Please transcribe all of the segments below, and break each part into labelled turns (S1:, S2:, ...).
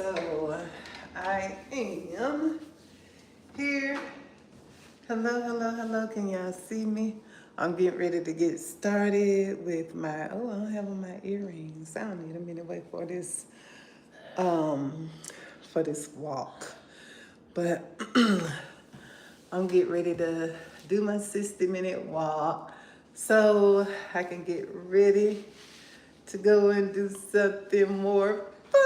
S1: So I am here. Hello, hello, hello. Can y'all see me? I'm getting ready to get started with my, oh, I don't have on my earrings. I don't need a minute wait um, for this walk. But I'm getting ready to do my 60-minute walk so I can get ready to go and do something more fun.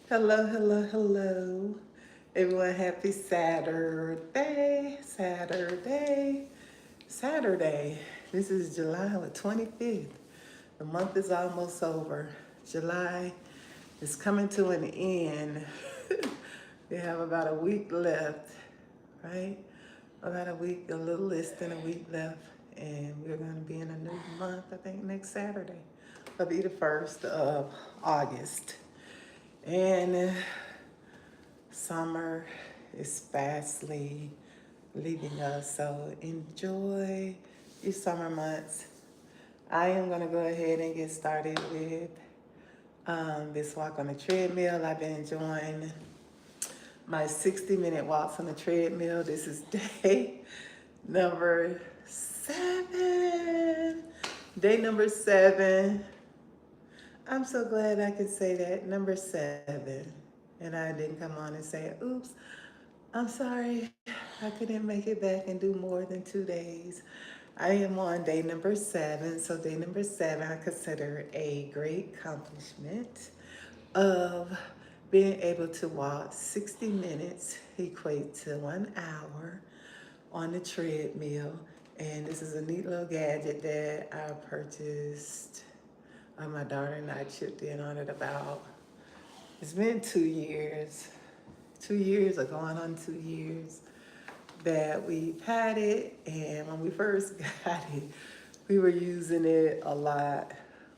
S1: Hello, hello, hello. Everyone, happy Saturday, Saturday, Saturday. This is July the 25th. The month is almost over. July is coming to an end. We have about a week left, right? About a week, a little less than a week left. And we're going to be in a new month, I think, next Saturday. It'll be the 1st of August. And summer is fastly leaving us, so enjoy your summer months. I am going to go ahead and get started with this walk on the treadmill. I've been enjoying my 60-minute walks on the treadmill. This is day number 7. Day number 7. I'm so glad I could say that, number 7. And I didn't come on and say, oops, I'm sorry, I couldn't make it back and do more than 2 days. I am on day number 7. So day number 7, I consider a great accomplishment of being able to walk 60 minutes, equate to 1 hour on the treadmill. And this is a neat little gadget that I purchased. My daughter and I chipped in on it about, it's been 2 years. 2 years or going on 2 years that we've had it. And when we first got it, we were using it a lot.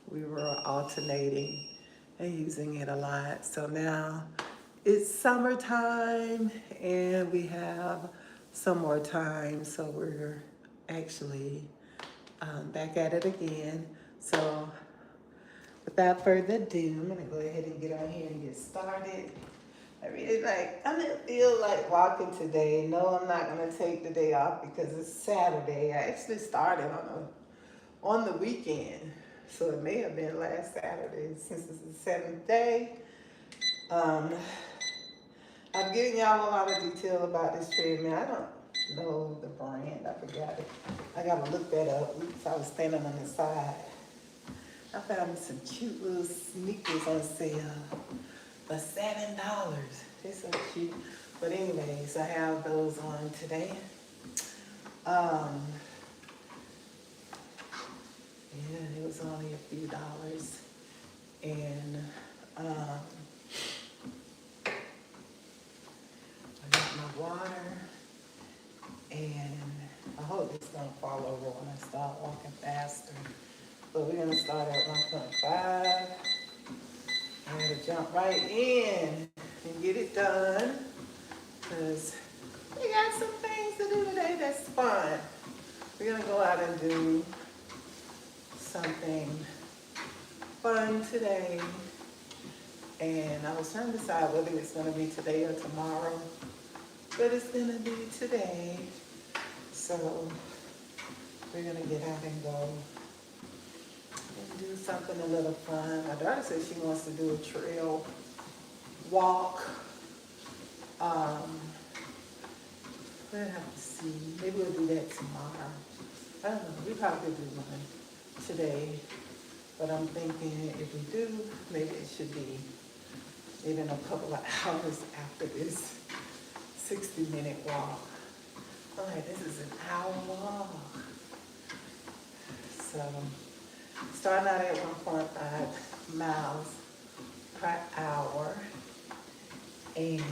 S1: We were alternating and using it a lot. So now it's summertime and we have some more time. So we're actually back at it again. So without further ado, I'm gonna go ahead and get on here and get started. I didn't feel like walking today. No, I'm not gonna take the day off because it's Saturday. I actually started on the weekend. So it may have been last Saturday since it's the 7th day. I'm giving y'all a lot of detail about this treadmill. I don't know the brand, I forgot it. I gotta look that up. Oops, I was standing on the side. I found some cute little sneakers on sale for $7. They're so cute. But anyways, I have those on today. Yeah, it was only a few dollars. And I got my water. And I hope it's gonna fall over when I start walking faster. But we're gonna start at 1.5. I'm gonna jump right in and get it done because we got some things to do today that's fun. We're gonna go out and do something fun today. And I was trying to decide whether it's gonna be today or tomorrow, but it's gonna be today. So we're gonna get out and go and do something a little fun. My daughter says she wants to do a trail walk. We'll have to see. Maybe we'll do that tomorrow. I don't know. We probably do one today. But I'm thinking if we do, maybe it should be maybe in a couple of hours after this 60-minute walk. All right, this is an hour walk. So starting out at 1.5 miles per hour. And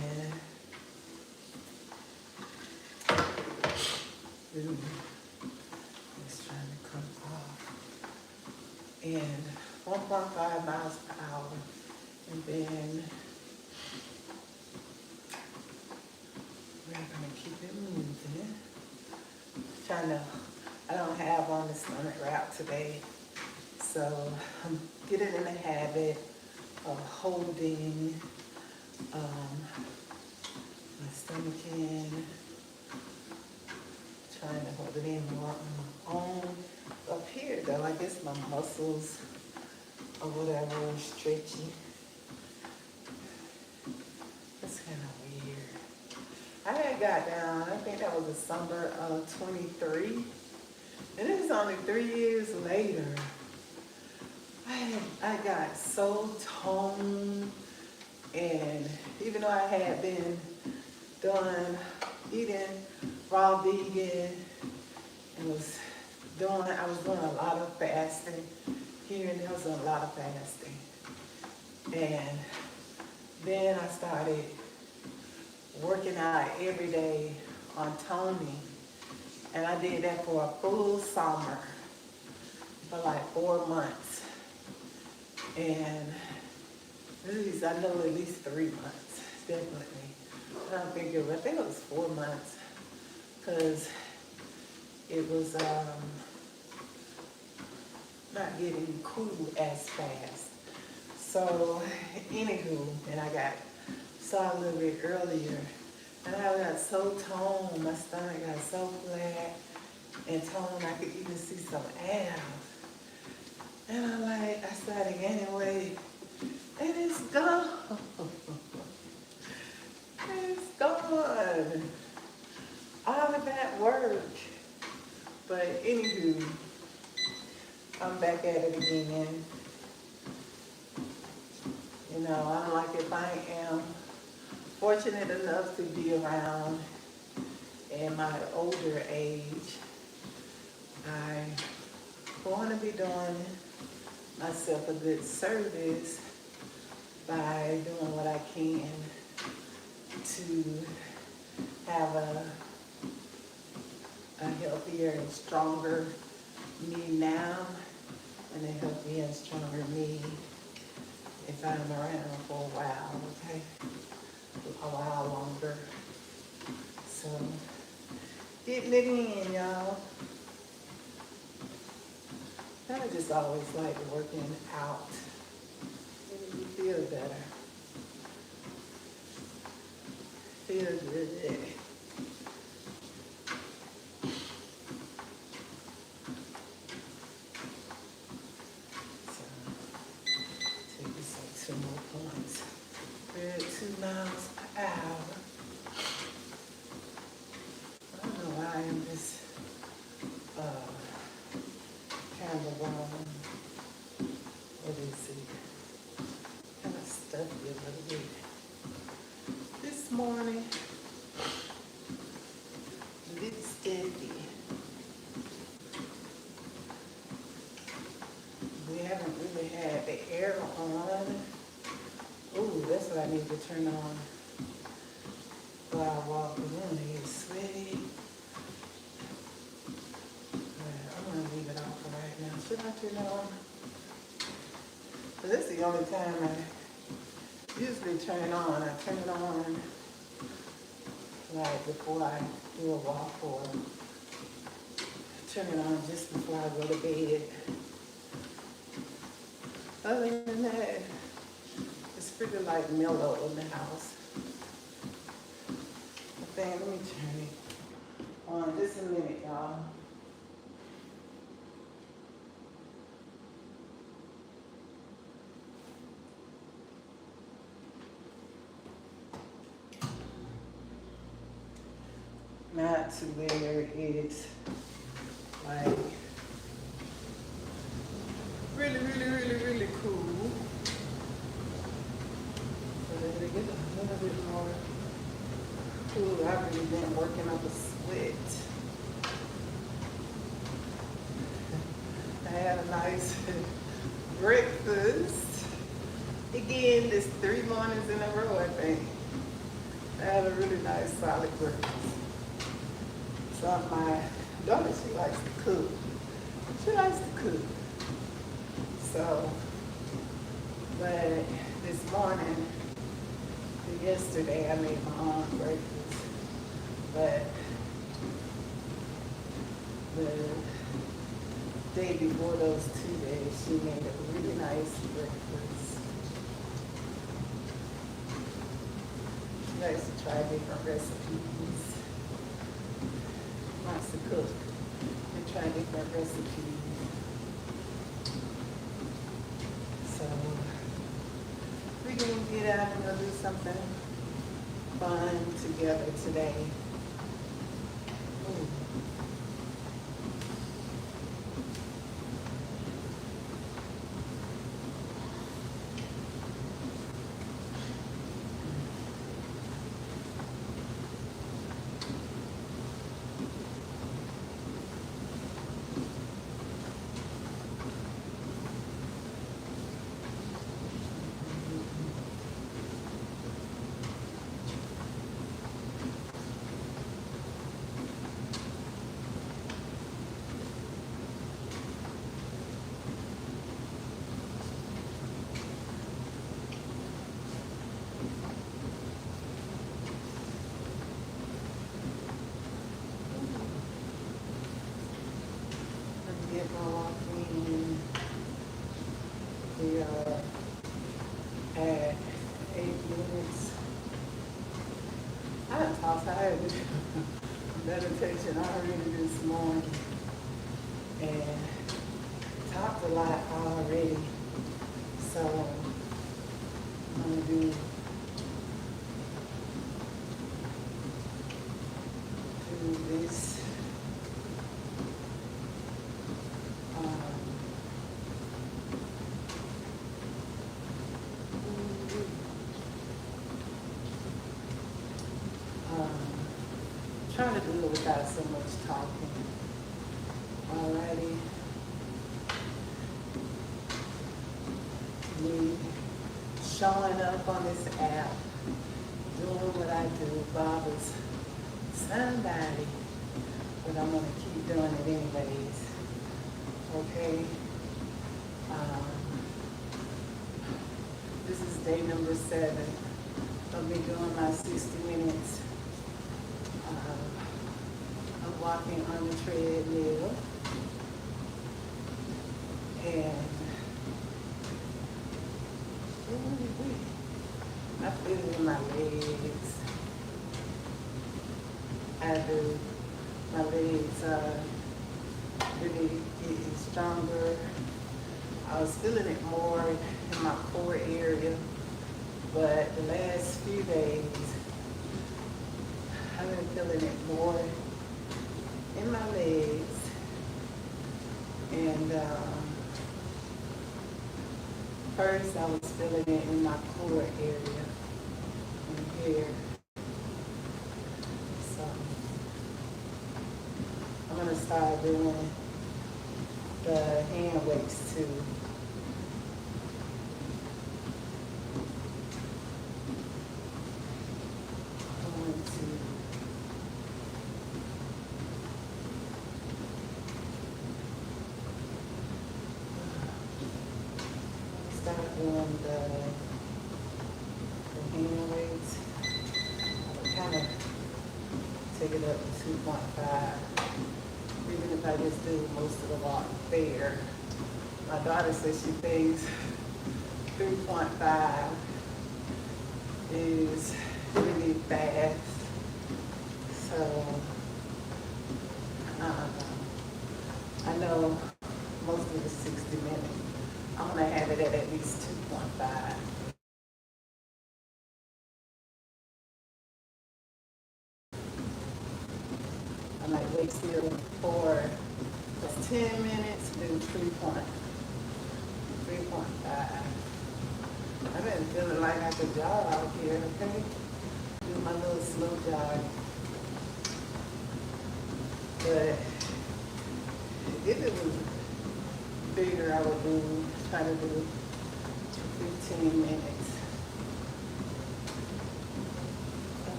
S1: it's trying to come off. And 1.5 miles per hour. And then we're gonna keep it moving. I don't have on the stomach wrap today. So I'm getting in the habit of holding my stomach in, trying to hold it in more on my own. Up here though, I guess my muscles or whatever are stretchy. That's kind of weird. I had got down, I think that was the summer of 23. And this is only 3 years later. I got so toned, and even though I had been eating raw vegan and I was doing a lot of fasting here and there, was doing a lot of fasting. And then I started working out every day on toning. And I did that for a full summer, for like 4 months. And at least, I know at least 3 months, definitely. I think it was 4 months, because it was not getting cool as fast. So, anywho, and I saw a little bit earlier, and I got so toned, my stomach got so flat and toned, I could even see some abs. And I started gaining weight, and it's gone. It's gone. All of that work. But anywho, I'm back at it again. You know, I'm like, if I am fortunate enough to be around in my older age, I want to be doing myself a good service by doing what I can to have a healthier and stronger me now, and a healthier and stronger me if I'm around for a while, okay? A while longer. So, getting it in, y'all. I just always like working out. You feel better. Feel good. So, take this like 2 more points. We're at 2 miles per hour. I don't know why I'm just kind of what is it? Kind of stuffy a little bit. This morning, a bit stiffy. We haven't really had the air on. Ooh, that's what I need to turn on while I walk around here. Sweaty. I'm going to leave it off for right now. Should I turn it on? But this is the only time I usually turn it on. I turn it on like before I do a walk, or turn it on just before I go to bed. Other than that, it's pretty like mellow in the house. I think, let me turn it on just a minute, y'all. Not to where it's like really cool. So it'll get a little bit more cool. I've really been working up a sweat. I had a nice breakfast. Again, this 3 mornings in a row, I think. I had a really nice solid breakfast. So my daughter, she likes to cook. She likes to cook. So, but this morning, yesterday, I made my own breakfast. But the day before those 2 days, she made a really nice breakfast. try different recipes. Wants to cook and try different recipes. So we're gonna get out and go do something fun together today. Ooh. Get my walk in. We are at 8 minutes. I done talked, I had meditation already this morning and talked a lot already. So I'm gonna do this. Trying to do it without so much talking. Alrighty. Me showing up on this app, doing what I do bothers somebody, but I'm gonna keep doing it anyways. Okay. This is day number 7. I'll be doing my 60 minutes. I'm walking on the treadmill, and I feel it in my legs. I do. My legs are really getting stronger. I was feeling it more in my core area, but the last few days, I've been feeling it more in my legs, and first I was feeling it in my core area, in here. So I'm gonna start doing the hand weights too. Start doing the hand weights. I would kind of take it up to 2.5. Even if I just do most of the walk there. My daughter says she thinks 3.5 is really fast. So I know most of the 60 minutes. I'm gonna have it at least 2.5. I might wait still for 10 minutes, do 3.5. I've been feeling like I could jog out here, okay? Do my little slow jog. But if it was bigger, I would try to do 15 minutes.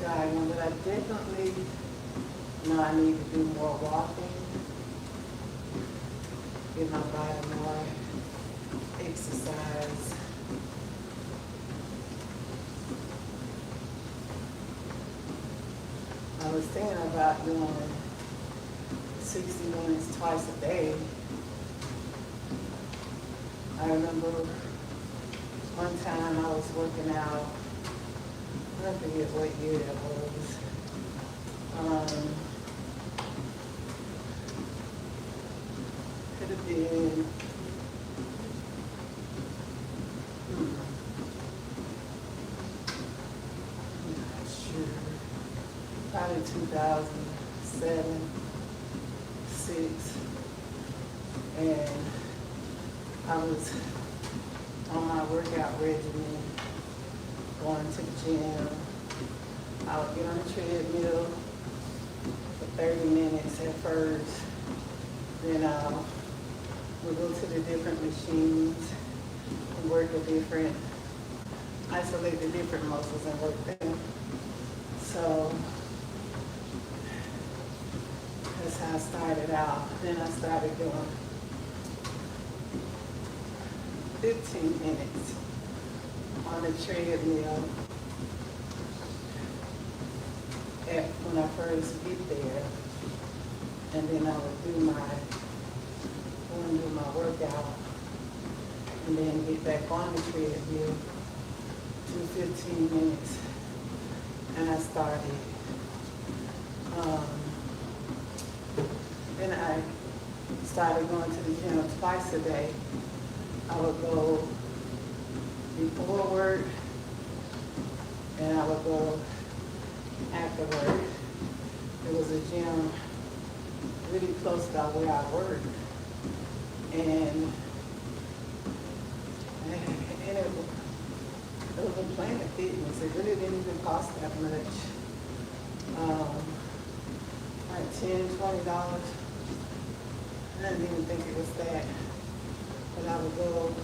S1: Jogging, but I definitely know I need to do more walking, give my body more exercise. I was thinking about doing 60 minutes twice a day. I remember one time I was working out I forget what year that was. Could have been, I'm not sure. Probably 2007, 6. And I was on my workout regimen, going to the gym. I would get on the treadmill for 30 minutes at first. Then we'll go to the different machines and work isolate the different muscles and work them. So that's how I started out. Then I started doing 15 minutes on the treadmill when I first get there. And then I would do my workout and then get back on the treadmill, do 15 minutes. And I started, then I started going to the gym twice a day. I would go before work and I would go after work. There was a gym really close by where I work. And it was a Planet Fitness. It really didn't even cost that much. Like $10, $20. I didn't even think it was that. But I would go,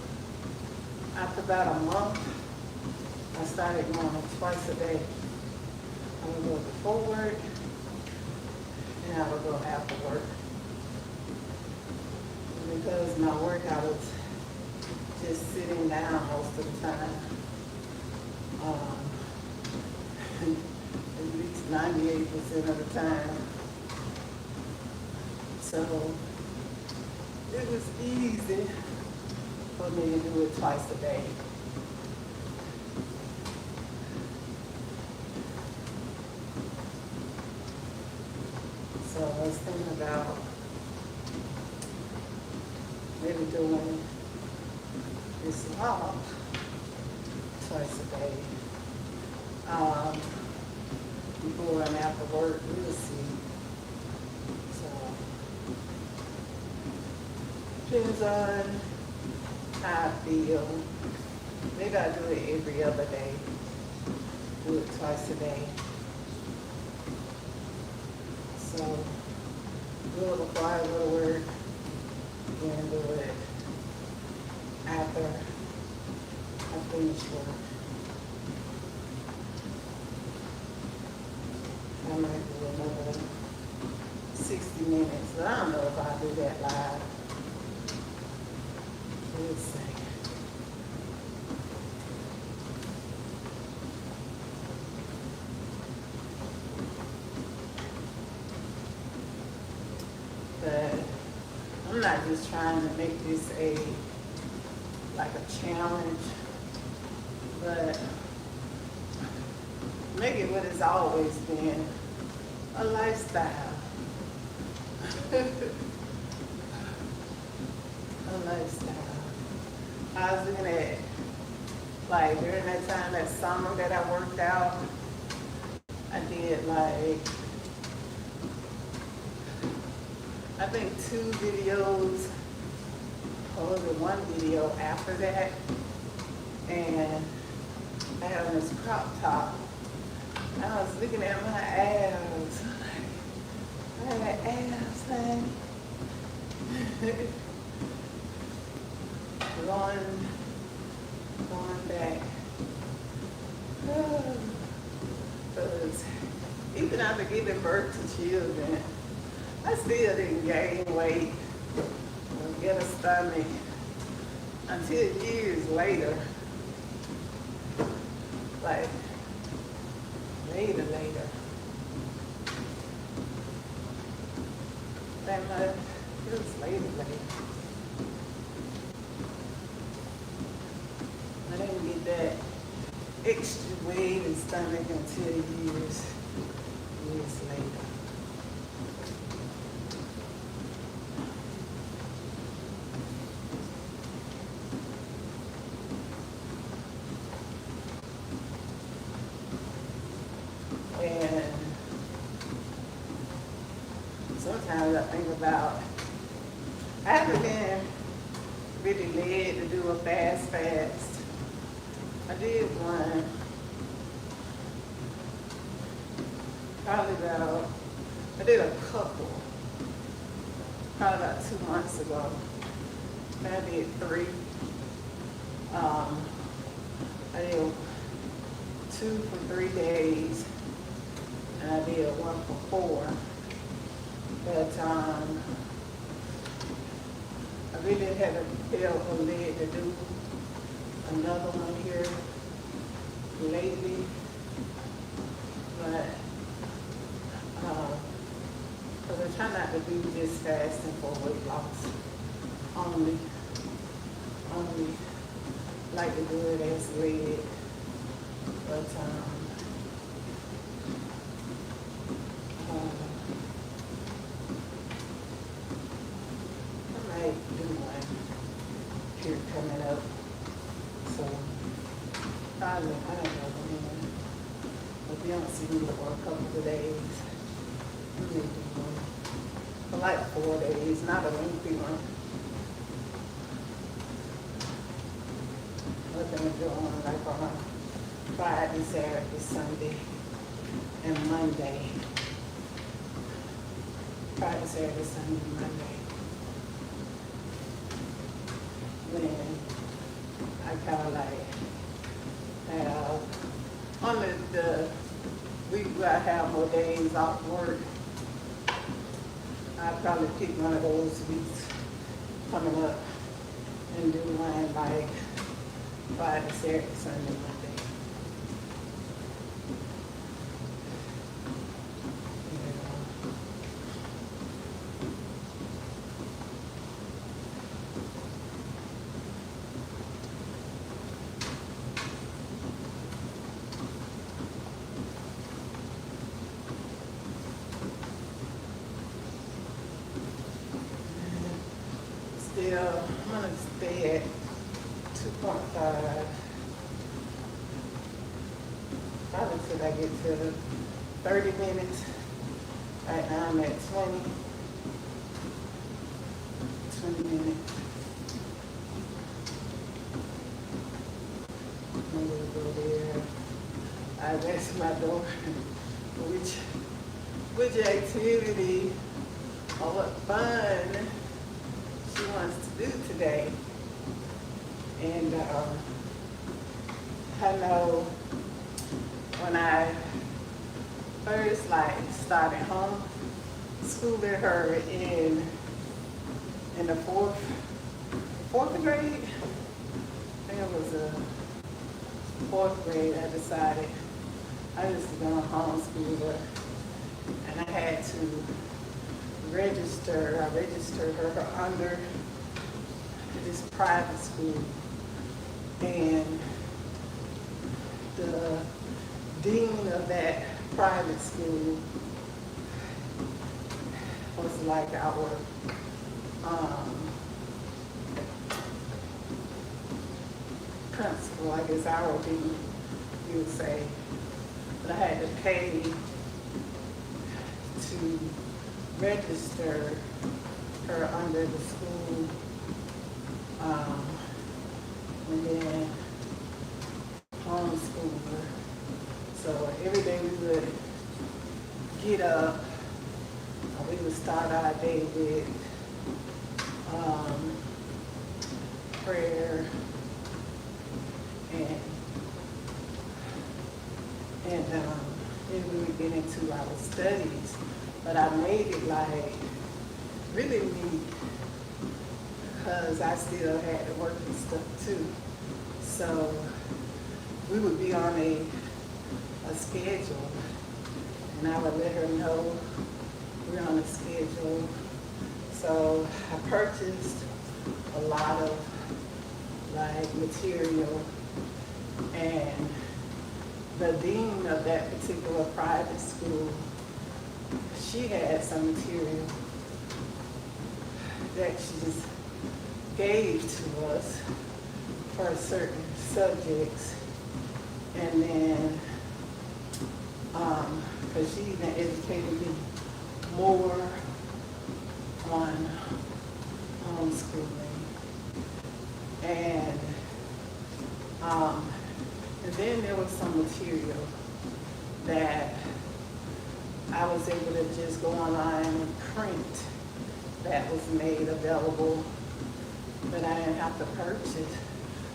S1: after about a month, I started going twice a day. I would go before work, and I would go after work. And because my workout was just sitting down most of the time, at least 98% of the time. So it was easy for me to do it twice a day. So I was thinking about maybe doing this walk twice a day. Before and after work, we'll see. So depends on how I feel. Maybe I do it every other day. Do it twice a day. So do it before I go to work and do it after I finish work. I might do another 60 minutes, but I don't know if I'll do that live. Let's see. But I'm not just trying to make this like a challenge, but make it what it's always been, a lifestyle. A lifestyle. I was looking at, like, during that time, that summer that I worked out, I did like, I think 2 videos, or was it 1 video after that, and I had on this crop top. I was looking at my abs. I had abs, honey. Going back. Because even after giving birth to children, I still didn't gain weight or get a stomach until years later. Like, later. That much, it was later. I didn't get that extra weight and stomach until years later. And sometimes I think about, I haven't been really led to do a fast. I did one probably about, I did a couple probably about 2 months ago. I did 3. I did 2 for 3 days, and I did 1 for 4. But I really haven't felt led to do another one here lately. But because I try not to do this fasting for weight loss. Only like to do it as led. But I might do one here coming up. So probably, I don't know when. If you don't see me for a couple of days, I may do one. For like 4 days, not a lengthy one. Nothing to do on like on Friday, Saturday, Sunday, and Monday. Friday, Saturday, Sunday, and Monday. Then I kind of like have, on the week where I have more days off work, I probably pick one of those weeks coming up and do one like Friday, Saturday, Sunday, Monday. Still, I'm gonna stay at 2.5, probably till I get to 30 minutes. Right now I'm at 20 minutes. I'm gonna go there. I asked my daughter which activity or what fun she wants to do today. And I know when I first started home schooling her in the fourth grade, I think it was the 4th grade, I decided I was gonna homeschool her, and I had to register. I registered her under this private school, and the dean of that private school was like our principal, I guess our dean, you would say. But I had to pay to register her under the school, and then homeschool her. So every day we would get up, we would start our day with prayer and then we would get into our studies. But I made it really neat because I still had to work and stuff too. So we would be on a schedule, and I would let her know we're on a schedule. So I purchased a lot of material, and the dean of that particular private school, she had some material that she just gave to us for certain subjects. And then, because she even educated me more on homeschooling. And then there was some material that I was able to just go online and print that was made available, but I didn't have to purchase,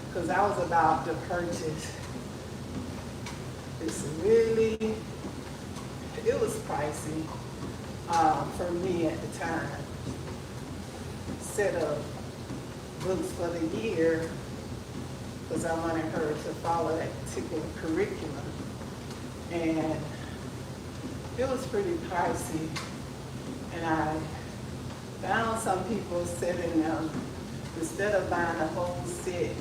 S1: because I was about to purchase. It was pricey for me at the time. Set of books for the year, because I wanted her to follow that particular curriculum. And it was pretty pricey. And I found some people selling them, instead of buying a whole set,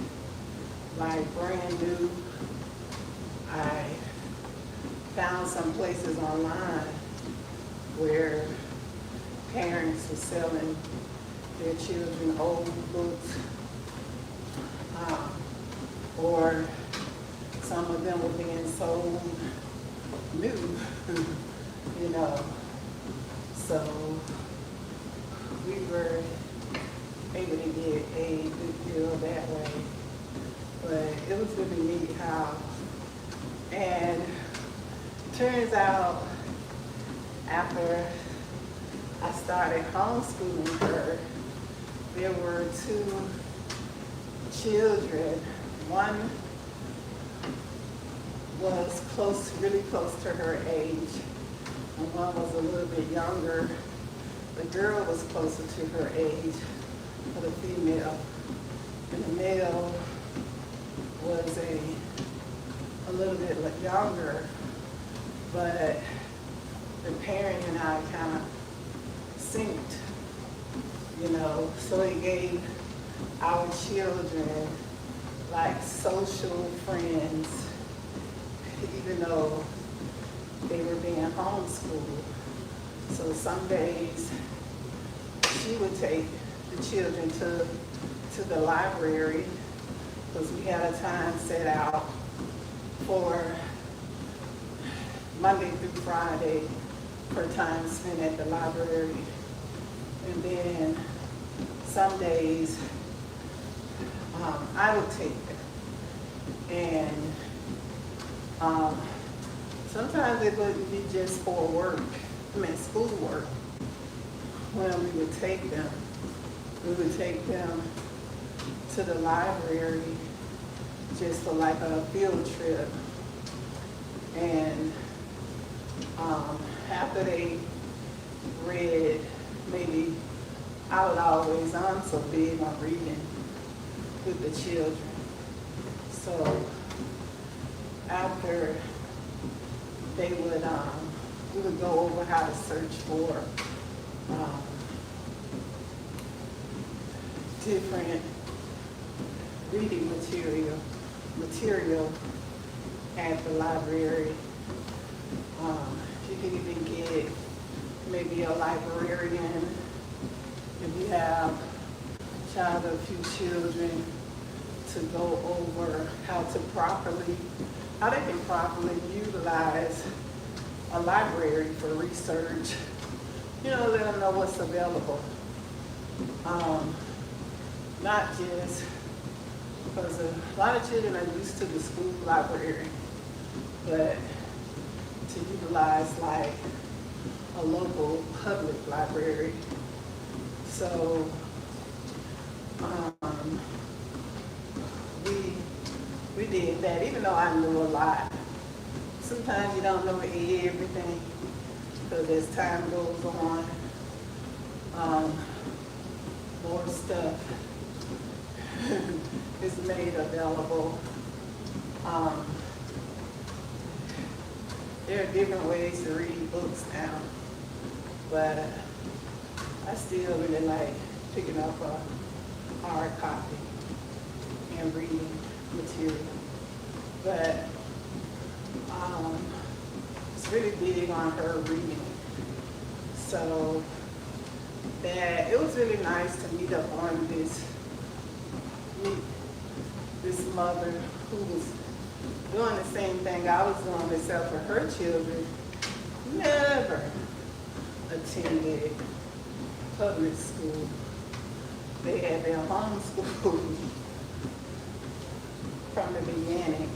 S1: like brand new, I found some places online where parents were selling their children old books, or some of them were being sold new, you know. So we were able to get a good deal that way. But it was really neat how, and turns out after I started homeschooling her, there were two children. One was really close to her age, and one was a little bit younger. The girl was closer to her age, for the female, and the male was a little bit younger, but the parent and I kind of synced, you know, so it gave our children like social friends, even though they were being homeschooled. So some days she would take the children to the library, because we had a time set out for Monday through Friday for time spent at the library. And then some days I would take them. And sometimes it wouldn't be just for work, schoolwork. When we would take them to the library just for like a field trip. And after they read, maybe I would always, I'm so big on reading with the children. So after they would, we would go over how to search for different reading material at the library. You can even get maybe a librarian if you have a child or a few children, to go over how they can properly utilize a library for research. You know, let them know what's available. Not just because a lot of children are used to the school library, but to utilize like a local public library. So we did that, even though I knew a lot. Sometimes you don't know everything, because as time goes on, more stuff is made available. There are different ways to read books now, but I still really like picking up a hard copy and reading material. But was really big on her reading. So that it was really nice to meet up on this mother who was doing the same thing I was doing, except for her children never attended public school. They had their homeschool from the beginning.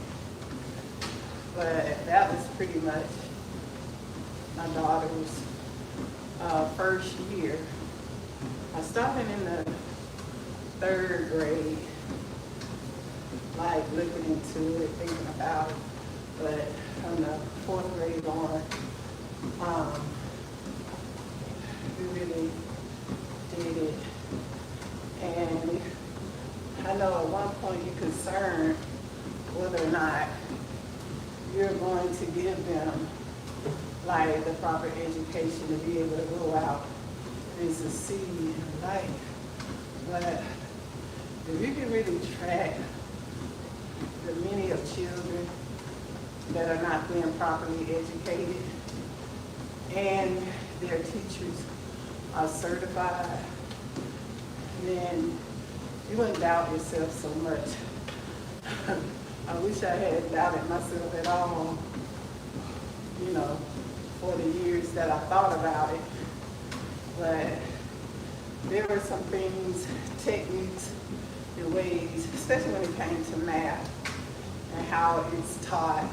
S1: But that was pretty much my daughter's first year. I started in the 3rd grade, like looking into it, thinking about it. But from the 4th grade on, we really did it. And I know at one point you're concerned whether or not you're going to give them like the proper education to be able to go out and succeed in life. But if you can really track the many of children that are not being properly educated and their teachers are certified, then you wouldn't doubt yourself so much. I wish I had doubted myself at all, for the years that I thought about it. But there were some things, techniques, and ways, especially when it came to math and how it's taught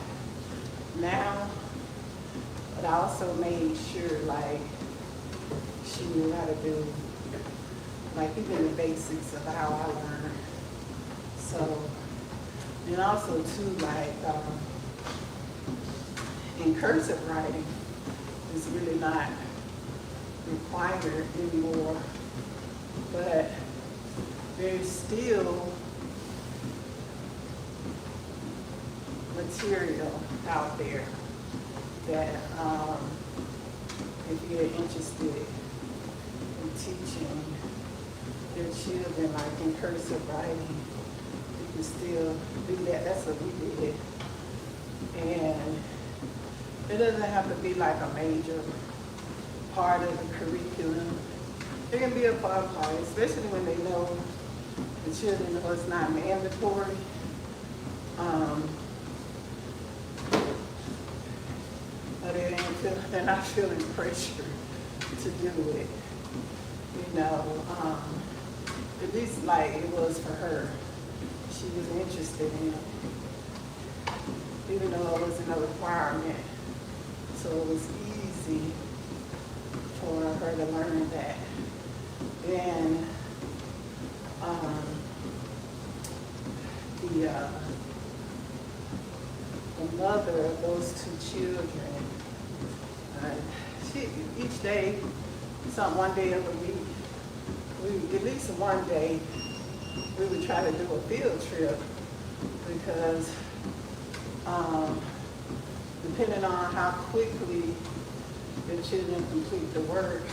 S1: now. But I also made sure, she knew how to do, even the basics of how I learned. So, and also too, in cursive writing is really not required anymore, but there's still material out there that if you're interested in teaching your children in cursive writing, you can still do that. That's what we did. And it doesn't have to be like a major part of the curriculum. It can be a fun part, especially when they know the children know it's not mandatory. But they're not feeling pressure to do it. At least it was for her. She was interested in it, even though it wasn't a requirement. So it was easy for her to learn that. Then the mother of those 2 children, each day, one day of the week, at least one day, we would try to do a field trip because depending on how quickly the children complete the work,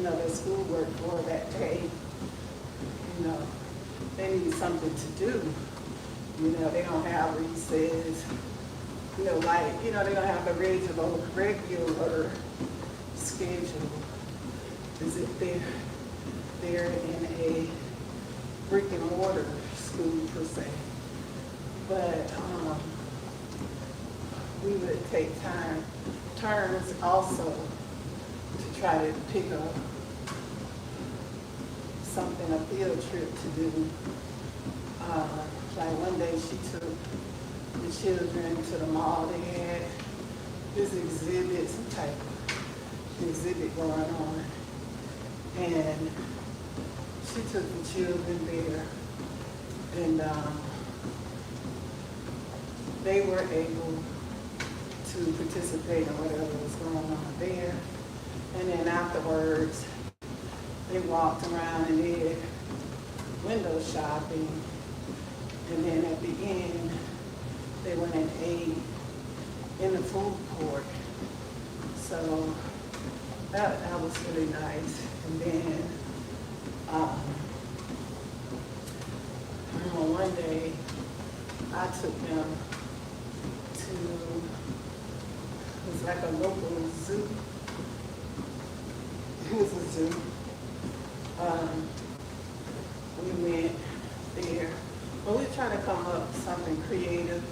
S1: their schoolwork for that day, they need something to do. They don't have recess, they don't have the regular schedule as if they're in a brick and mortar school per se. But we would take turns also to try to pick up something, a field trip to do. One day she took the children to the mall. They had this exhibit, some type of exhibit going on. And she took the children there, and they were able to participate in whatever was going on there. And then afterwards, they walked around and did window shopping. And then at the end, they went and ate in the food court. So that was really nice. And then one day, I took them it was like a local zoo. It was a zoo. We went there. Well, we were trying to come up with something creative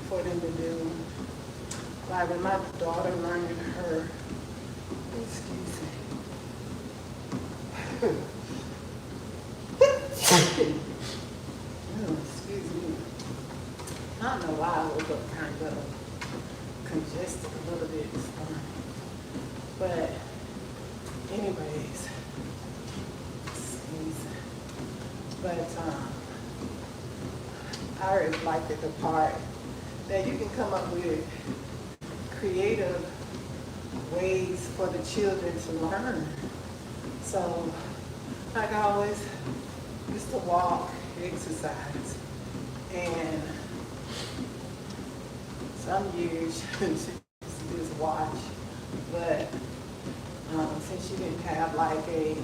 S1: for them to do. Like when my daughter learned her, excuse me. Oh, excuse me. I don't know why I woke up kind of congested a little bit this morning. But anyways, excuse me. But I really liked the part that you can come up with creative ways for the children to learn. So, like I always used to walk, exercise, and some years she used to just watch, but since she didn't have like a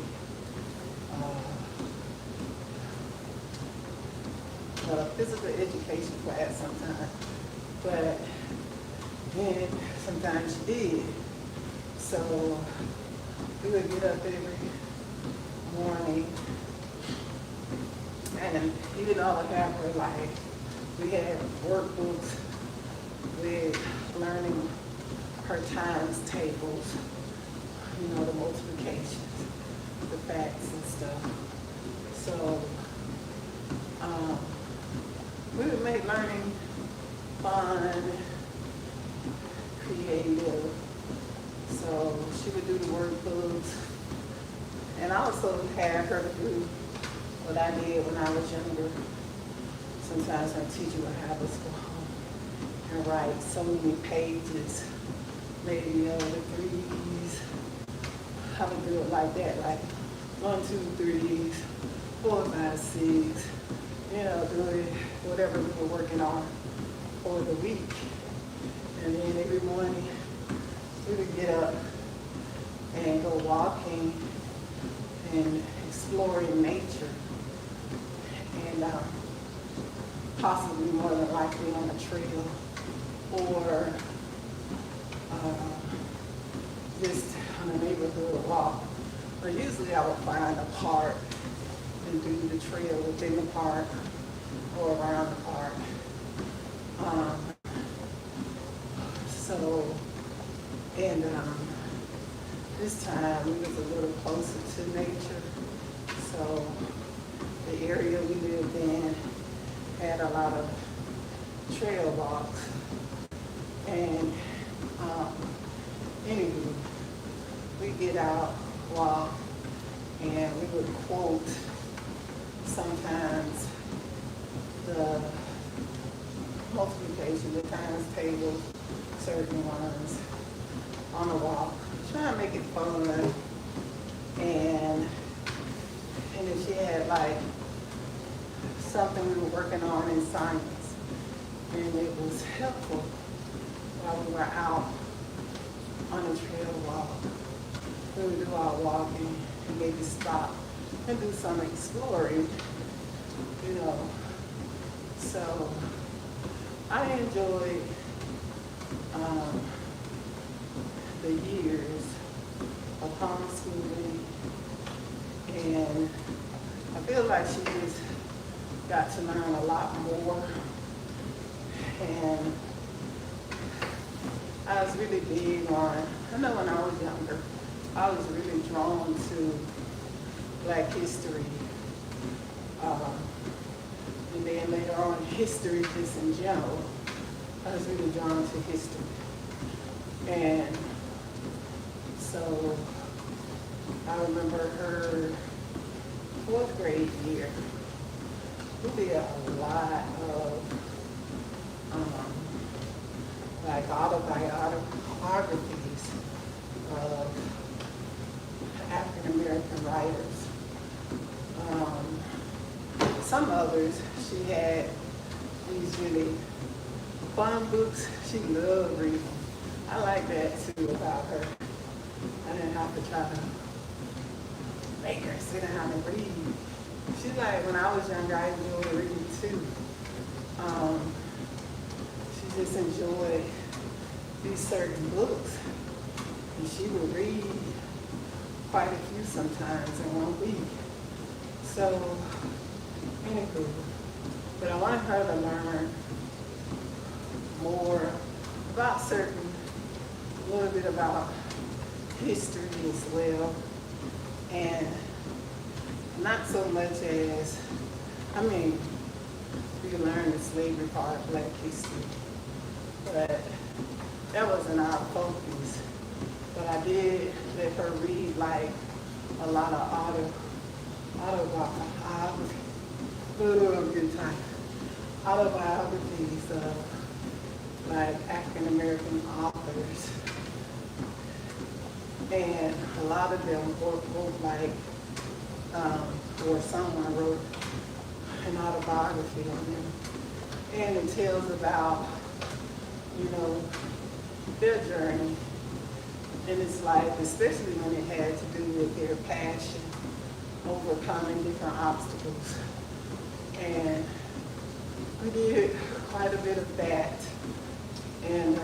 S1: physical education class sometimes, but then sometimes she did. So we would get up every morning, and even though I have her, like, we had workbooks with learning her times tables, you know, the multiplications, the facts and stuff. So we would make learning fun, creative. So she would do the workbooks, and I also had her to do what I did when I was younger. Sometimes my teacher would have us go home and write so many pages, maybe the threes. I would do it like that, like 1, 2, 3, 4, 5, 6. You know, do it whatever we were working on for the week. And then every morning we would get up and go walking and exploring nature, and possibly more than likely on a trail, or just on a neighborhood walk. But usually I would find a park and do the trail within the park or around the park. And this time we was a little closer to nature. So the area we lived in had a lot of trail walks. And anyway, we get out, walk, and we would quote sometimes the multiplication, the times table, certain ones on the walk, trying to make it fun. And if she had like something we were working on in science, and it was helpful while we were out on a trail walk. We would do our walking and maybe stop and do some exploring, you know. So I enjoyed the years of homeschooling, and I feel like she just got to learn a lot more. And I was really big on, I know when I was younger, I was really drawn to Black history. And then later on, history just in general. I was really drawn to history. And so I remember her 4th grade year. We did a lot of like autobiographies of African American writers. Some others, she had these really fun books. She loved reading. I like that too about her. I didn't have to try to make her sit down and read. She's like, when I was younger, I enjoyed reading too. She just enjoyed these certain books. And she would read quite a few sometimes in 1 week. So, anywho, but I wanted her to learn more about a little bit about history as well. And not so much as, we learned the slavery part of Black history, but that wasn't our focus. But I did let her read like a lot of autobiographies of like African American authors, and a lot of them both like, or someone wrote an autobiography on them, and it tells about, their journey. And it's like, especially when it had to do with their passion, overcoming different obstacles. And we did quite a bit of that. And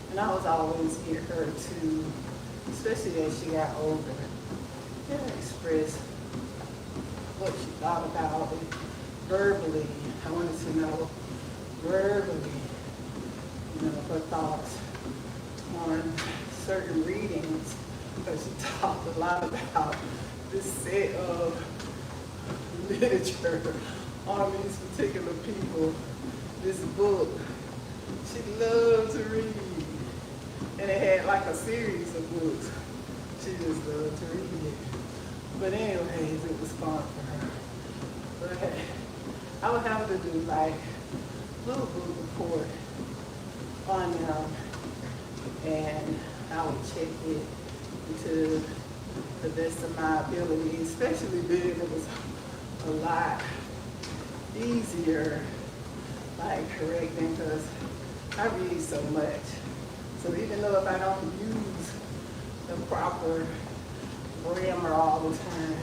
S1: and I was always get her to, especially as she got older, express what she thought about it verbally. I wanted to know verbally, her thoughts on certain readings, because she talked a lot about this set of literature on these particular people, this book. She loved to read, and it had like a series of books. She just loved to read it. But anyways, it was fun for her. But I would have to do like a little book report on them, and I would check it to the best of my ability, especially then it was a lot easier, like correcting, because I read so much. So even though if I don't use the proper grammar all the time,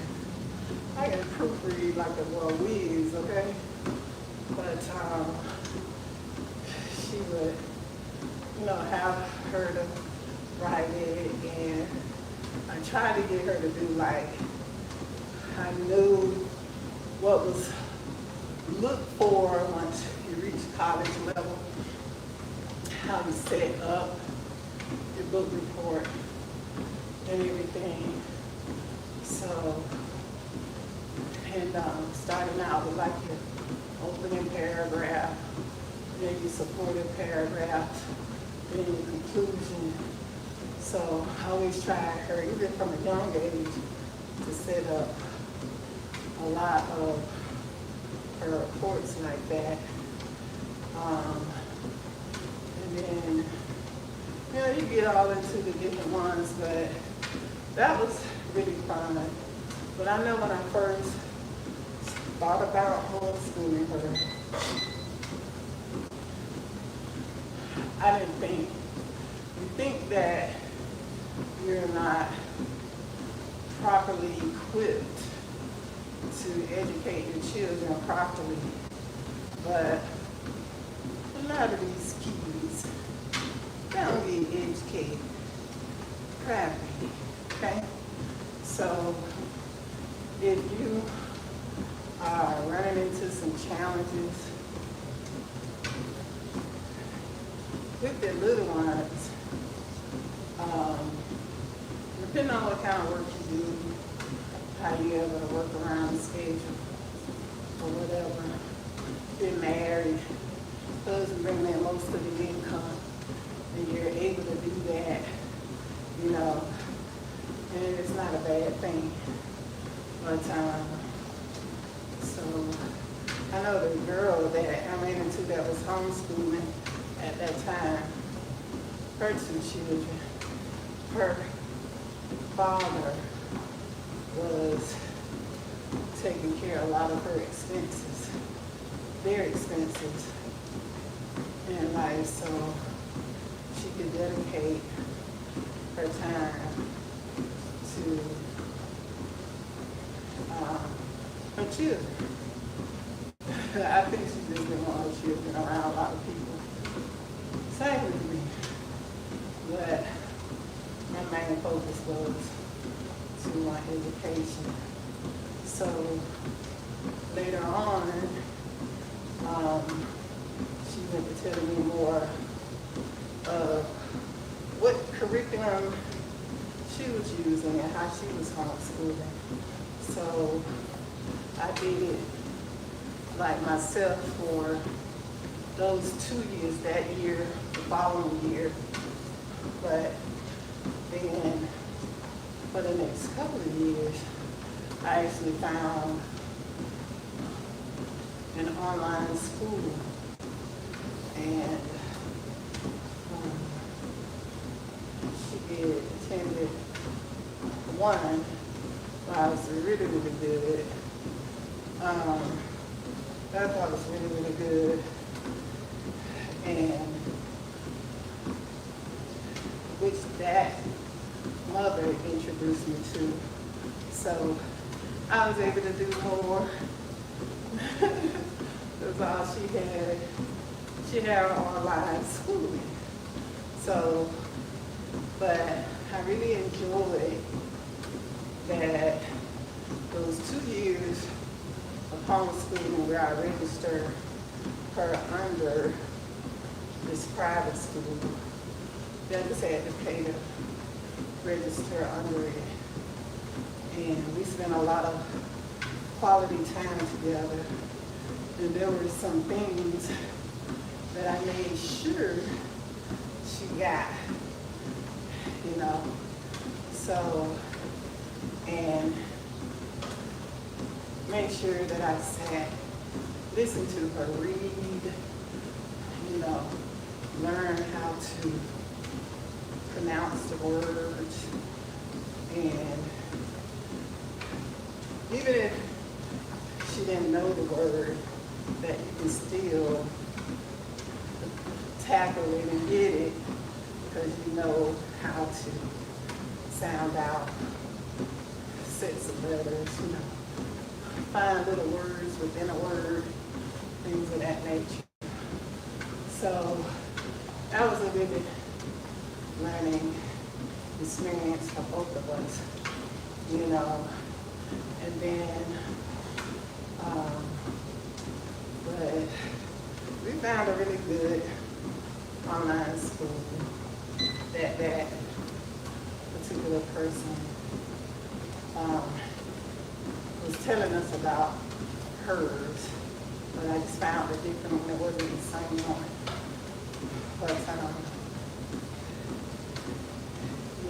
S1: I can proofread like a whiz, okay? But she would, have her to write it, and I tried to get her to do like, I knew what was looked for once you reach college level, how to set up your book report and everything. So, and starting out with like your opening paragraph, then your supportive paragraph, then your conclusion. So I always tried her, even from a young age, to set up a lot of her reports like that. And then, you get all into the different ones, but that was really fun. But I know when I first thought about homeschooling her, I didn't think, you think that you're not properly equipped to educate your children properly, but a lot of these kids, they don't get educated properly, okay? So if you are running into some challenges with the little ones, depending on what kind of work you do, how you able to work around the schedule or whatever, get married, husband bringing in most of the income, and you're able to do that, and it's not a bad thing. But so I know the girl that I ran into that was homeschooling at that time, her 2 children, her father was taking care of a lot of her expenses, their expenses in life, so she could dedicate her time to her children. I think she just didn't want her children around a lot of people. Same with me. But my main focus was to my education. So later on, she went to tell me more of what curriculum she was using and how she was homeschooling. So I did it like myself for those 2 years, that year, the following year. But then for the next couple of years, I actually found an online school, and she attended one where I was really, really good. I thought it was really, really good, and which that mother introduced me to. So I was able to do more. That's all she had. She had her online schooling. So, but I really enjoyed that those 2 years of homeschooling where I registered her under this private school. They just had to pay to register under it. And we spent a lot of quality time together. And there were some things that I made sure she got, you know. So, and make sure that I sat, listened to her read, you know, learn how to pronounce the words, and even if she didn't know the word, that you can still tackle it and get it because you know how to sound out sets of letters, you know, find little words within a word, things of that nature. So that was a vivid learning experience for both of us, you know. And then, but we found a really good online school that particular person was telling us about hers, but I just found a different one. It wasn't the same one. But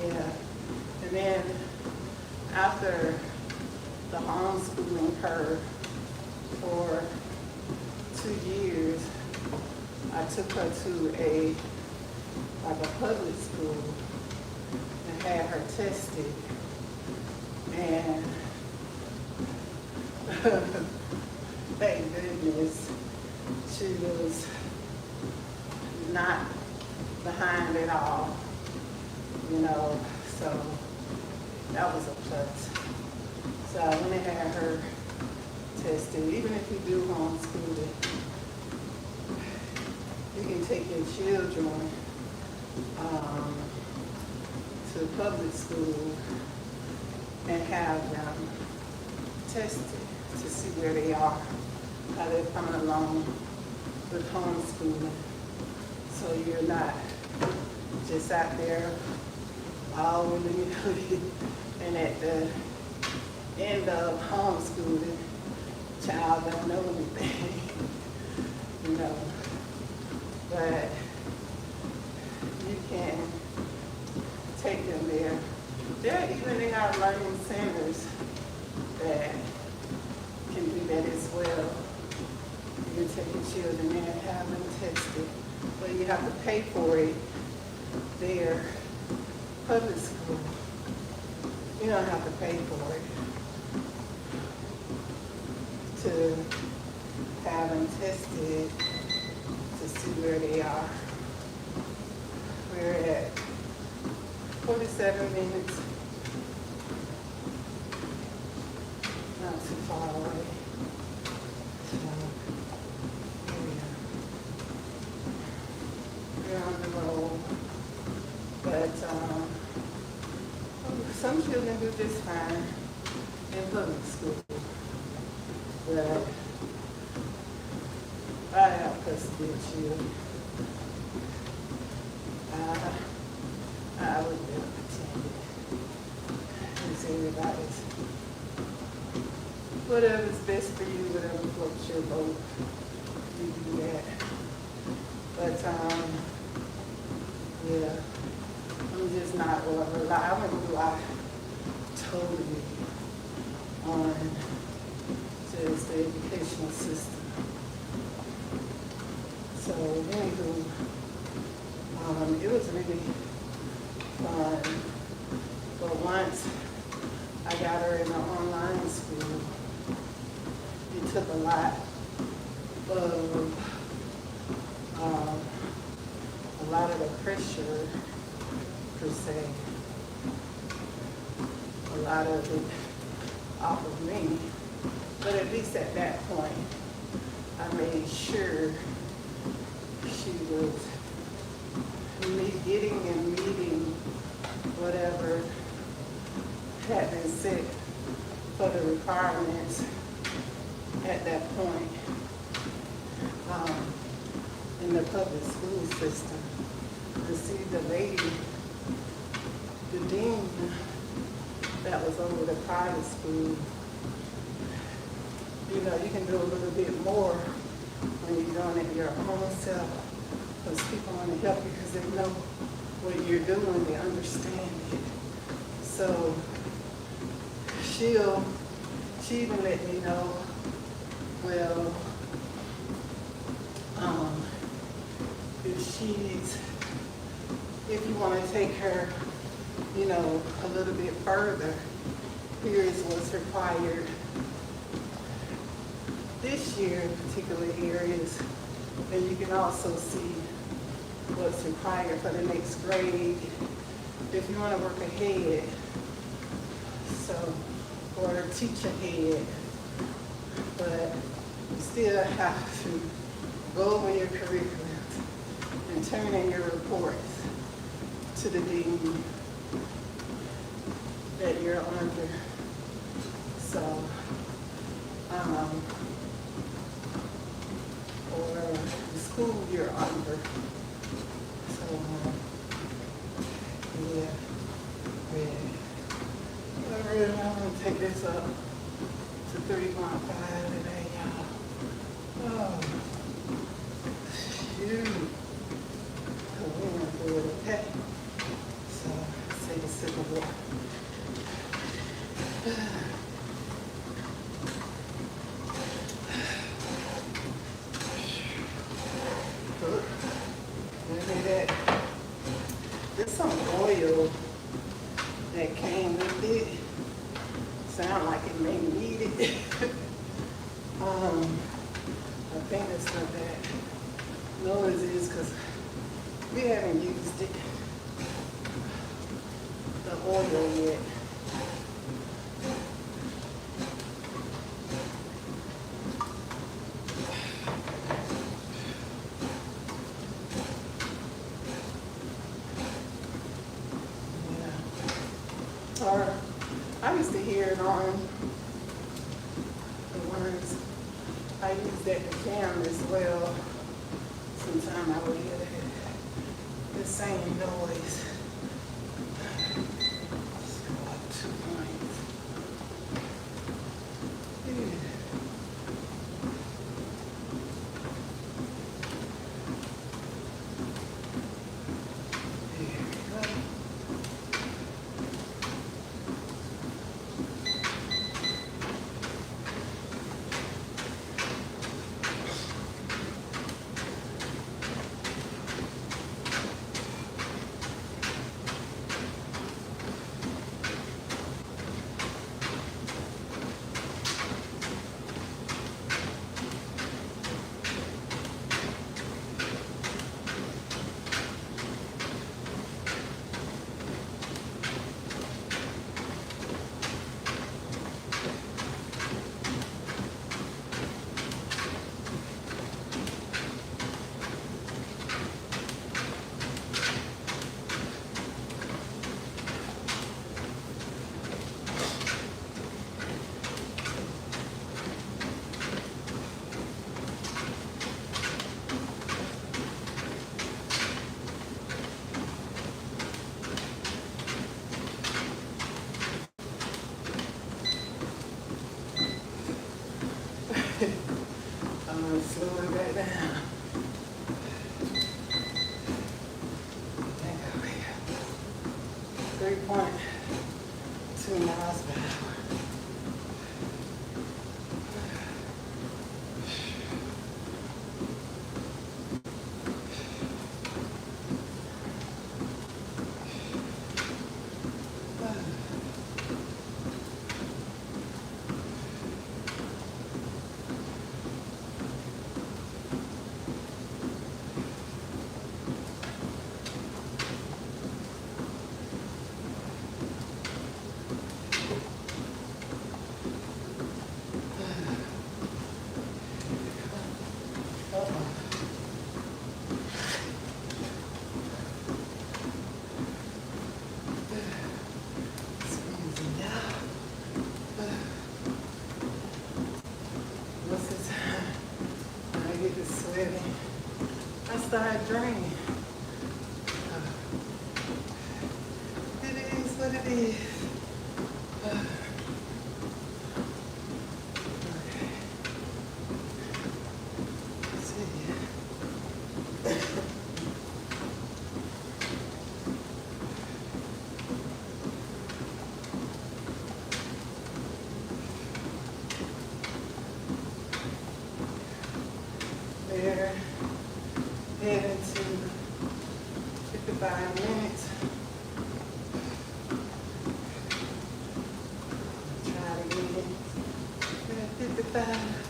S1: yeah. And then after the homeschooling her for 2 years, I took her to a public school and had her tested, and thank goodness she was not behind at all, you know, so that was a plus. So I went and had her tested. Even if you do homeschooling, you can take your children to public school and have them tested to see where they are, how they're coming along with homeschooling. So you're not just out there all willy-nilly, and at the end of homeschooling, child don't know anything, you know. But you can take them there. They have learning centers that can do that as well. You can take your children there and have them tested, but you have to pay for it there. Public school, you don't have to pay for it to have them tested to see where they are. We're at 47 minutes, not too far away. So, just fine in public school. But I have custody of children. I would never pretend it. It's everybody's. Whatever's best for you, whatever floats your boat, you do that. But yeah, I'm just not going to rely. I wouldn't rely totally on just the educational system. So anywho, it was really fun. But once I got her in the online school, it took a lot of the pressure, per se, a lot of it off of me. But at least at that point, I made sure she was getting and meeting whatever had been set for the requirements at that point in the public school system. To see the lady, the dean that was over the private school, you know, you can do a little bit more when you're doing it your own self, because people want to help you because they know what you're doing, they understand it. So she even let me know, well, if you want to take her, you know, a little bit further, here is what's required this year in particular areas, and you can also see what's required for the next grade if you want to work ahead, so, or teach ahead, but you still have to go over your curriculum and turn in your reports to the dean that you're under. So, or the school you're under. So, yeah. I really want to take this up to 3.5 today, y'all. Oh, shoot. We went through it, okay? So, let's take a sip of water. There's some oil that came with it. Sound like it may need it. I think it's not that noise because we haven't used it, the oil yet. Or I used to hear it on the ones I used at the cam as well. Sometimes I would hear the same noise. Let's go up 2 points. start draining. It is what it is. There, heading to 55 minutes. Try to get it at 55.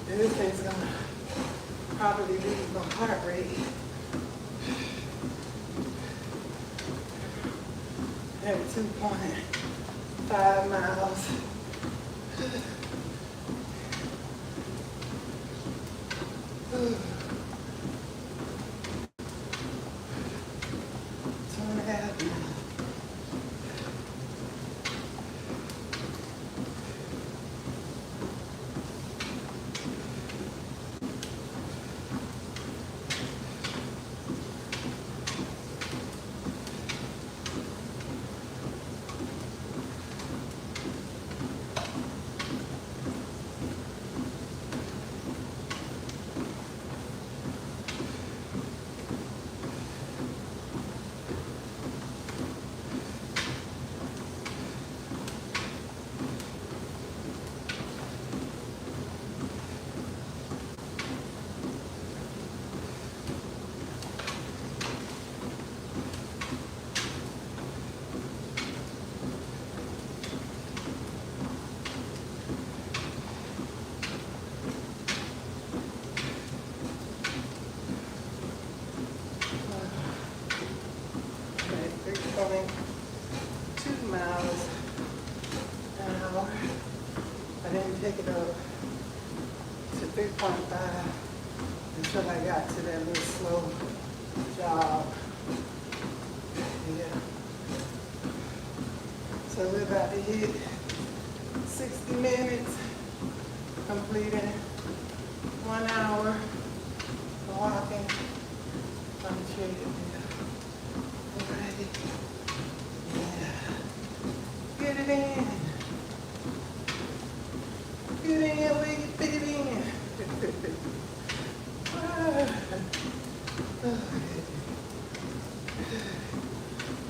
S1: This thing's gonna probably leave my heart rate at 2.5 miles. didn't take it up to 3.5 until I got to that little slow jog. Yeah. So we're about to hit 60 minutes, completing 1 hour of walking on the treadmill. Alrighty. Yeah. Get it in. Get in where you fit in.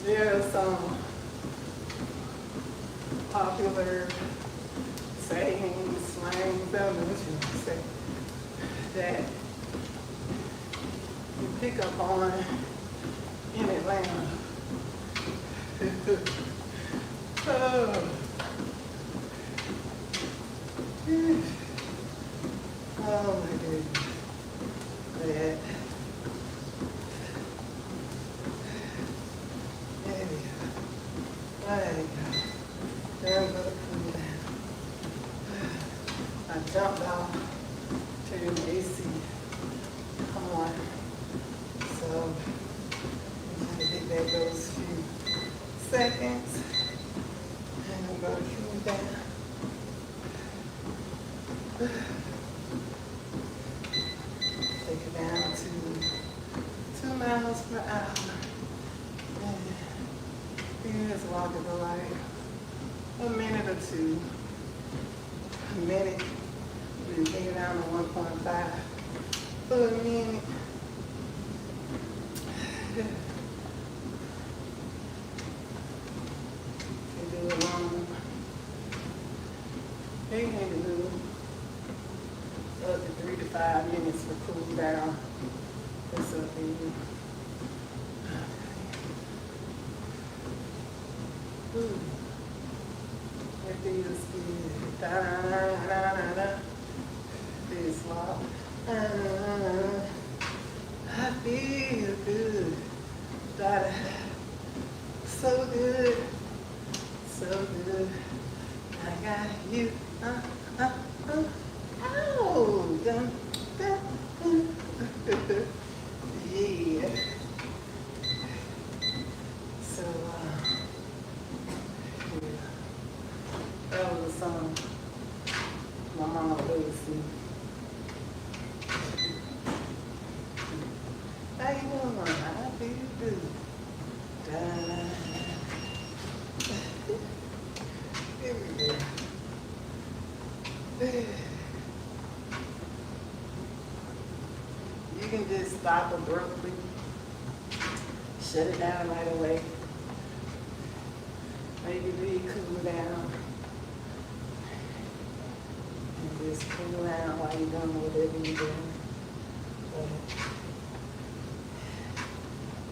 S1: There are some popular sayings, slangs, I don't know what you want to say, that you pick up on in Atlanta. Oh. Oh my goodness. That. There we go. There we go. There we go. Cool down. I jumped off, turned the AC on. So I'm going to get back those few seconds. And I'm going to cool down. Take it down to 2 miles per hour. And you just walk it for like a minute or two. A minute. You take it down to 1.5 for a minute. You do it long. You can do up to 3 to 5 minutes for cool down. That's up to you. Ooh. It feels good. Da, da, da, da, da. This walk. I feel good. Da, da. So good. So good. I got you. Ow! Dun, dun, dun. Yeah. So, yeah. That was a song my mama would sing. How you doing? I feel good. Da-da. Here we go. You can just stop abruptly, shut it down right away. Maybe leave cool down. And just cool down while you're doing whatever you're doing.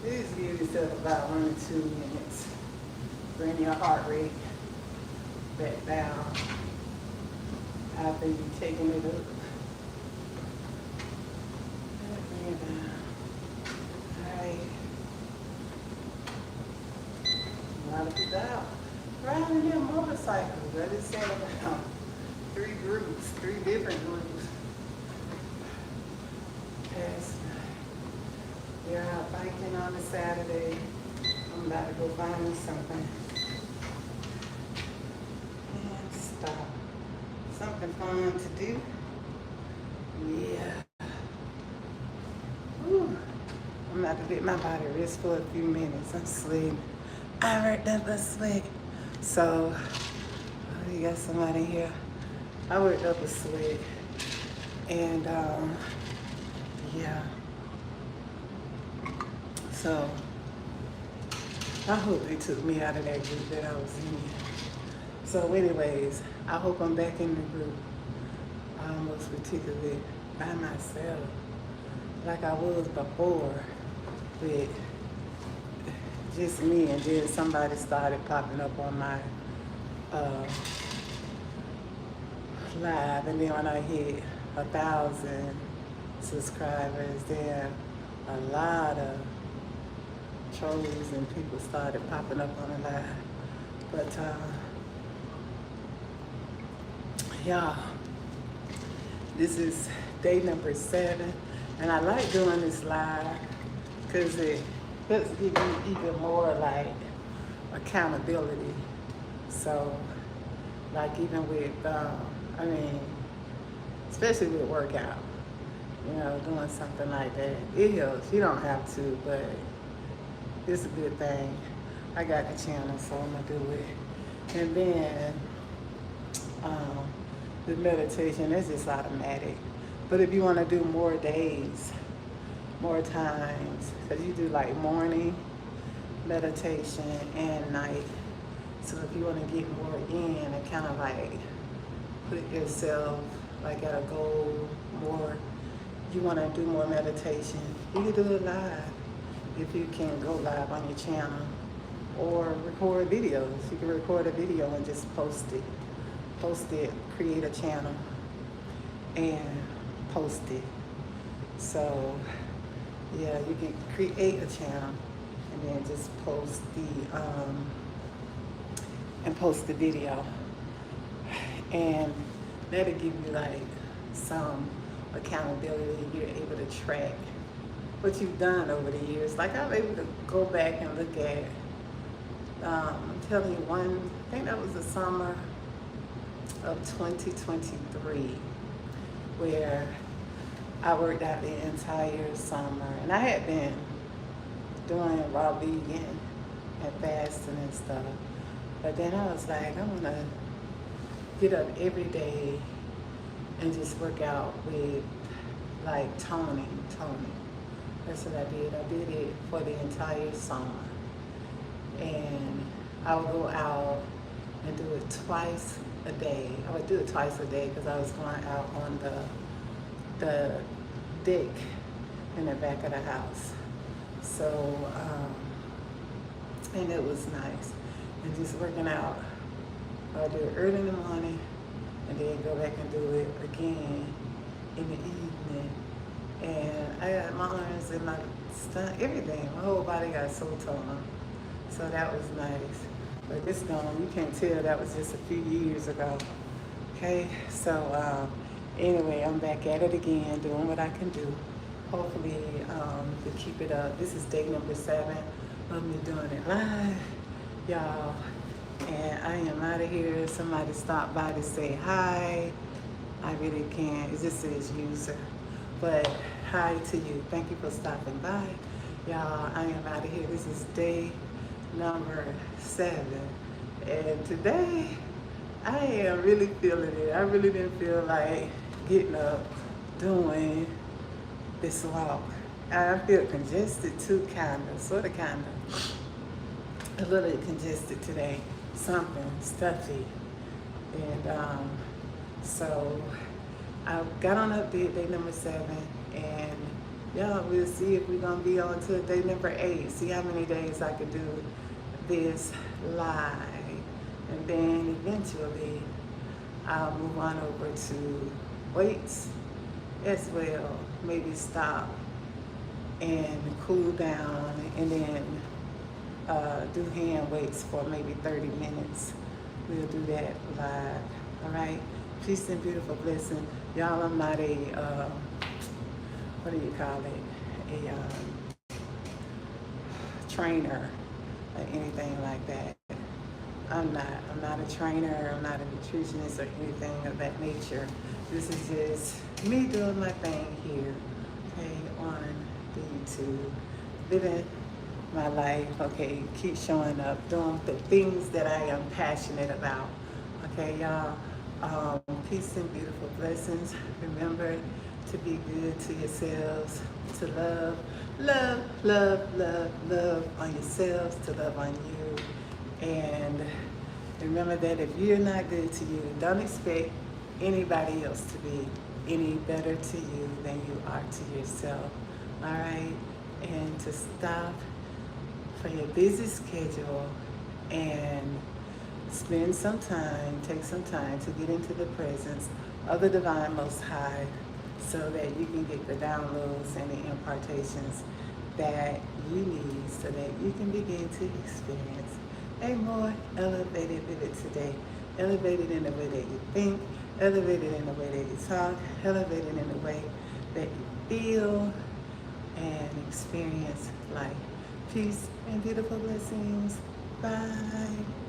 S1: But just give yourself about 1 or 2 minutes. Bring your heart rate back down after you've taken it up. Bring it down. Alright. A lot of people out riding their motorcycles. I just said about 3 groups, 3 different groups. Yes. They're out biking on a Saturday. I'm about to go find me something. And stop. Something fun to do. Yeah. Whew. I'm about to let my body rest for a few minutes. I'm sweating. I worked up a sweat. So, oh, you got somebody here. I worked up a sweat. And, yeah. So, I hope they took me out of that group that I was in. So anyways, I hope I'm back in the group. Almost particularly by myself. Like I was before. With just me, and then somebody started popping up on my live. And then when I hit 1,000 subscribers, then a lot of trolls and people started popping up on the live. But Y'all, this is day number 7, and I like doing this live because it helps give you even more like accountability. So, like even with, I mean, especially with workout, doing something like that, it helps. You don't have to, but it's a good thing. I got the channel, so I'm gonna do it. And then the meditation is just automatic. But if you want to do more days, more times, because you do like morning meditation and night. So if you want to get more in and kind of like put yourself like at a goal more, you want to do more meditation, you can do it live. If you can go live on your channel or record videos, you can record a video and just post it. Create a channel and post it. So yeah, you can create a channel and then just post the video, and that'll give you like some accountability. You're able to track what you've done over the years. Like I'm able to go back and look at, I'm telling you, I think that was the summer of 2023, where I worked out the entire summer, and I had been doing raw vegan and fasting and stuff. But then I was like, I'm gonna get up every day and just work out with like toning. That's what I did. I did it for the entire summer. And I would go out and do it twice a day. I would do it twice a day because I was going out on the deck in the back of the house. So, and it was nice. And just working out. I would do it early in the morning and then go back and do it again in the evening. And I got my arms and my stomach, everything. My whole body got so toned. So that was nice. But it's gone. You can't tell that was just a few years ago. Okay, so anyway, I'm back at it again, doing what I can do. Hopefully to keep it up. This is day number 7 of me doing it live, y'all. And I am out of here. Somebody stopped by to say hi. I really can't. It just says user. But hi to you. Thank you for stopping by. Y'all, I am out of here. This is day number 7. And today, I am really feeling it. I really didn't feel like getting up, doing this walk. I feel congested too, sort of. A little congested today. Something stuffy. And so I got on up day number 7, and y'all, we'll see if we're gonna be on to day number 8. See how many days I could do this live, and then eventually I'll move on over to weights as well. Maybe stop and cool down, and then do hand weights for maybe 30 minutes. We'll do that live. All right. Peace and beautiful blessing. Y'all, I'm not a, what do you call it? A trainer or anything like that. I'm not a trainer. I'm not a nutritionist or anything of that nature. This is just me doing my thing here, okay, on the YouTube, living my life, okay, keep showing up, doing the things that I am passionate about, okay, y'all. Peace and beautiful blessings. Remember to be good to yourselves, to love on yourselves, to love on you. And remember that if you're not good to you, don't expect anybody else to be any better to you than you are to yourself. All right? And to stop for your busy schedule and spend some time, take some time to get into the presence of the Divine Most High, so that you can get the downloads and the impartations that you need, so that you can begin to experience a more elevated vivid today. Elevated in the way that you think, elevated in the way that you talk, elevated in the way that you feel and experience life. Peace and beautiful blessings. Bye.